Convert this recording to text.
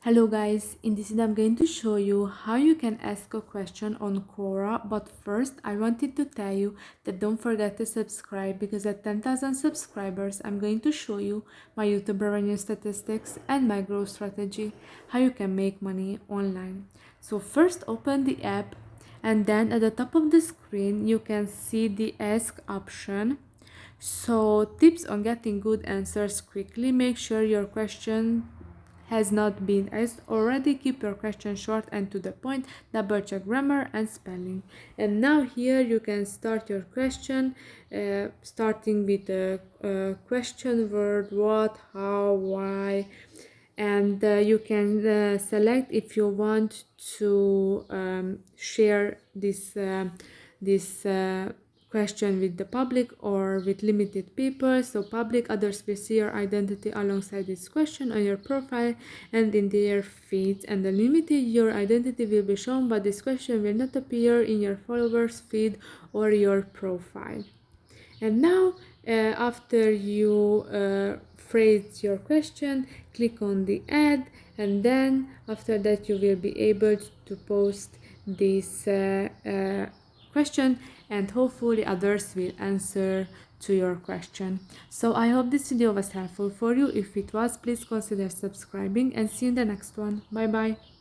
Hello guys, in this video I'm going to show you how you can ask a question on Quora, but first I wanted to tell you that don't forget to subscribe, because at 10,000 subscribers I'm going to show you my YouTube revenue statistics and my growth strategy, how you can make money online. So first open the app, and then at the top of the screen you can see the ask option. So tips on getting good answers quickly: make sure your question has not been asked already, keep your question short and to the point, double check grammar and spelling. And now here you can start your question, starting with the question word: what, how, why. And you can select if you want to share this question with the public or with limited people. So public, others will see your identity alongside this question on your profile and in their feeds, and the limited, your identity will be shown but this question will not appear in your followers feed or your profile. And now after you phrase your question, click on the add, and then after that you will be able to post this question, and hopefully others will answer to your question. So I hope this video was helpful for you. If it was, please consider subscribing, and see you in the next one. Bye bye.